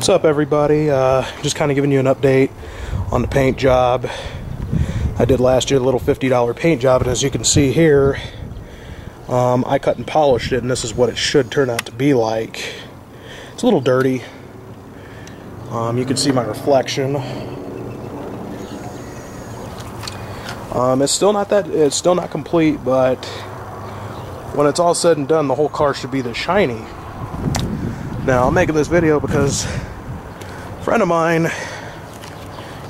What's up, everybody? Just kind of giving you an update on the paint job I did last year, the little $50 paint job, and as you can see here, I cut and polished it, and this is what it should turn out to be like. It's a little dirty. You can see my reflection. It's still not complete, but when it's all said and done, the whole car should be this shiny. Now, I'm making this video because a friend of mine,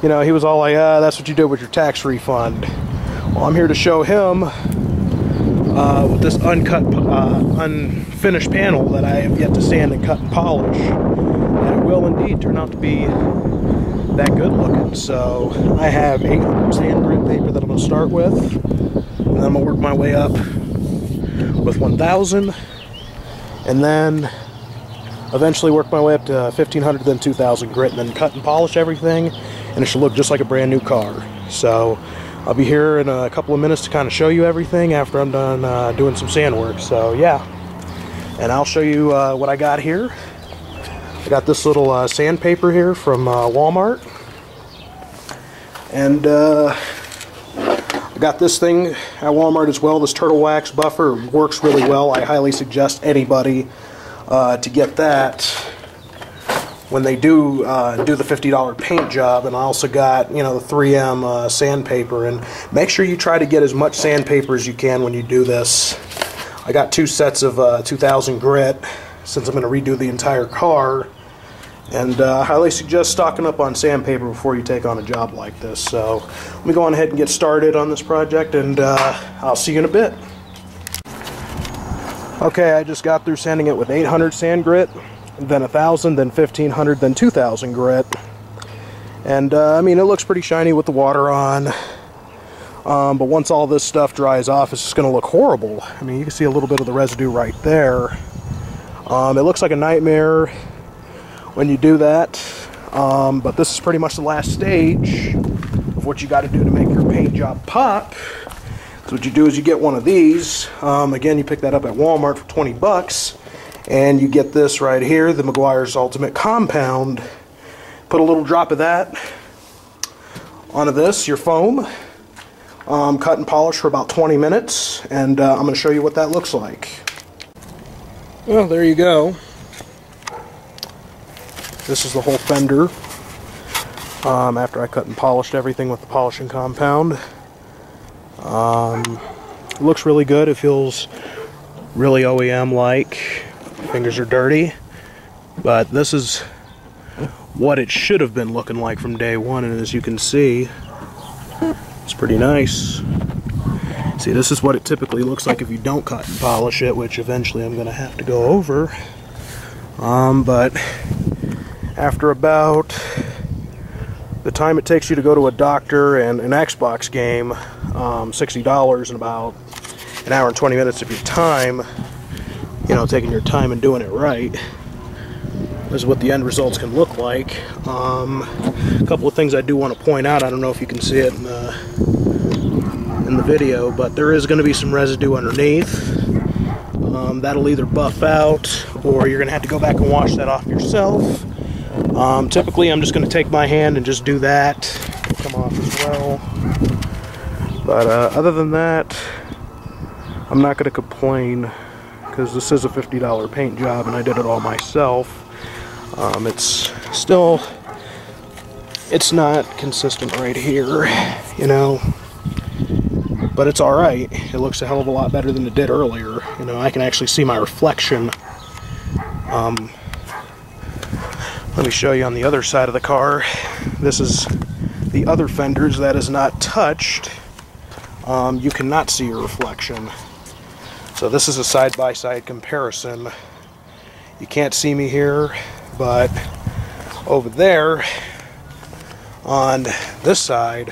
you know, he was all like, that's what you do with your tax refund. Well, I'm here to show him with this unfinished panel that I have yet to sand and cut and polish, that it will indeed turn out to be that good looking. So I have 800 sand grit paper that I'm going to start with, and then I'm going to work my way up with 1,000, and then eventually work my way up to 1,500, then 2,000 grit, and then cut and polish everything, and it should look just like a brand new car. So I'll be here in a couple of minutes to kind of show you everything after I'm done doing some sand work. So yeah, and I'll show you what I got here. I got this little sandpaper here from Walmart, and I got this thing at Walmart as well, this turtle wax buffer. It works really well. I highly suggest anybody to get that when they do the $50 paint job. And I also got, you know, the 3M sandpaper, and make sure you try to get as much sandpaper as you can when you do this. I got 2 sets of 2,000 grit since I'm going to redo the entire car, and I highly suggest stocking up on sandpaper before you take on a job like this. So let me go on ahead and get started on this project, and I'll see you in a bit. Okay, I just got through sanding it with 800 sand grit, then 1,000, then 1,500, then 2,000 grit. And I mean, it looks pretty shiny with the water on. But once all this stuff dries off, it's just going to look horrible. I mean, you can see a little bit of the residue right there. It looks like a nightmare when you do that. But this is pretty much the last stage of what you got to do to make your paint job pop. So what you do is you get one of these. Again, you pick that up at Walmart for 20 bucks. And you get this right here, the Meguiar's Ultimate Compound. Put a little drop of that onto this, your foam. Cut and polish for about 20 minutes. And I'm going to show you what that looks like. Well, there you go. This is the whole fender after I cut and polished everything with the polishing compound. It looks really good. It feels really OEM-like. Fingers are dirty, but this is what it should have been looking like from day one, and as you can see, it's pretty nice. See, this is what it typically looks like if you don't cut and polish it, which eventually I'm going to have to go over. But after about the time it takes you to go to a doctor and an Xbox game, $60 in about an hour and 20 minutes of your time, you know, taking your time and doing it right, this is what the end results can look like. A couple of things I do want to point out. I don't know if you can see it in the video, but there is going to be some residue underneath. That'll either buff out, or you're going to have to go back and wash that off yourself. Typically, I'm just going to take my hand and just do that. It'll come off as well. But other than that, I'm not going to complain, because this is a $50 paint job and I did it all myself. It's not consistent right here, you know, but it's alright. It looks a hell of a lot better than it did earlier. You know, I can actually see my reflection. Let me show you on the other side of the car. This is the other fenders that is not touched. You cannot see your reflection. So this is a side-by-side comparison. You can't see me here, but over there on this side,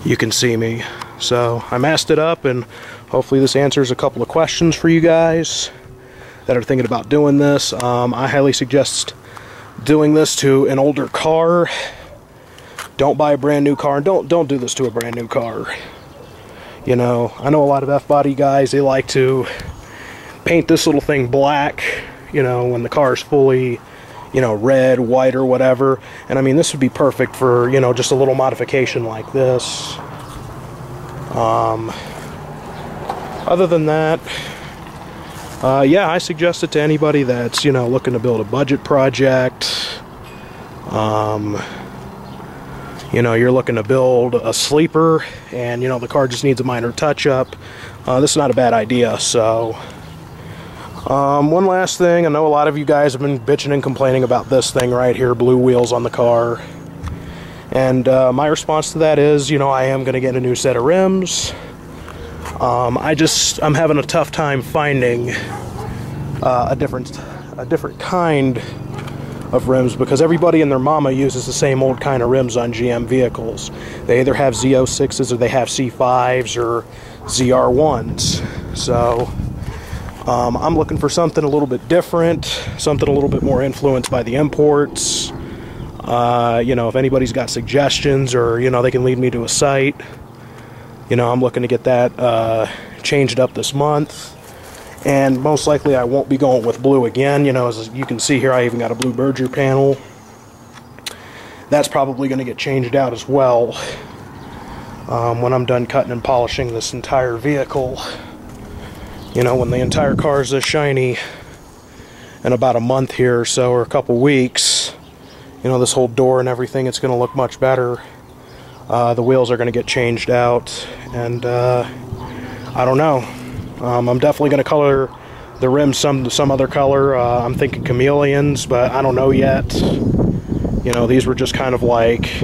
you can see me. So I masked it up, and hopefully this answers a couple of questions for you guys that are thinking about doing this. I highly suggest doing this to an older car. Don't buy a brand new car, and don't do this to a brand new car. You know, I know a lot of F-body guys, they like to paint this little thing black, you know, when the car's fully, you know, red, white, or whatever. And I mean, this would be perfect for, you know, just a little modification like this. Other than that, yeah, I suggest it to anybody that's, you know, looking to build a budget project. You know, you're looking to build a sleeper and, you know, the car just needs a minor touch-up. This is not a bad idea. So one last thing, I know a lot of you guys have been bitching and complaining about this thing right here, blue wheels on the car. And my response to that is, you know, I am going to get a new set of rims. I'm having a tough time finding a different kind of rims, because everybody and their mama uses the same old kind of rims on GM vehicles. They either have Z06s or they have C5s or ZR1s. So I'm looking for something a little bit different, something a little bit more influenced by the imports. You know, if anybody's got suggestions, or, you know, they can lead me to a site. You know, I'm looking to get that changed up this month. And most likely I won't be going with blue again. You know, as you can see here, I even got a blue Berger panel. That's probably going to get changed out as well when I'm done cutting and polishing this entire vehicle. You know, when the entire car is this shiny in about a month here or so, or a couple weeks, you know, this whole door and everything, it's going to look much better. The wheels are going to get changed out, and I don't know. I'm definitely going to color the rims some other color. I'm thinking chameleons, but I don't know yet. You know, these were just kind of like,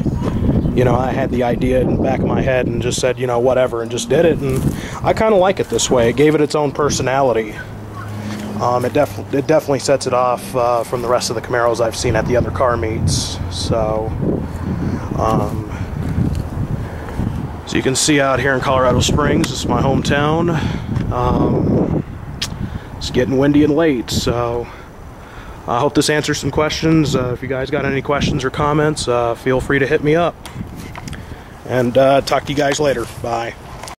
you know, I had the idea in the back of my head and just said, you know, whatever, and just did it. And I kind of like it this way. It gave it its own personality. It definitely sets it off from the rest of the Camaros I've seen at the other car meets. So you can see out here in Colorado Springs, this is my hometown. It's getting windy and late, so I hope this answers some questions. If you guys got any questions or comments, feel free to hit me up. And talk to you guys later. Bye.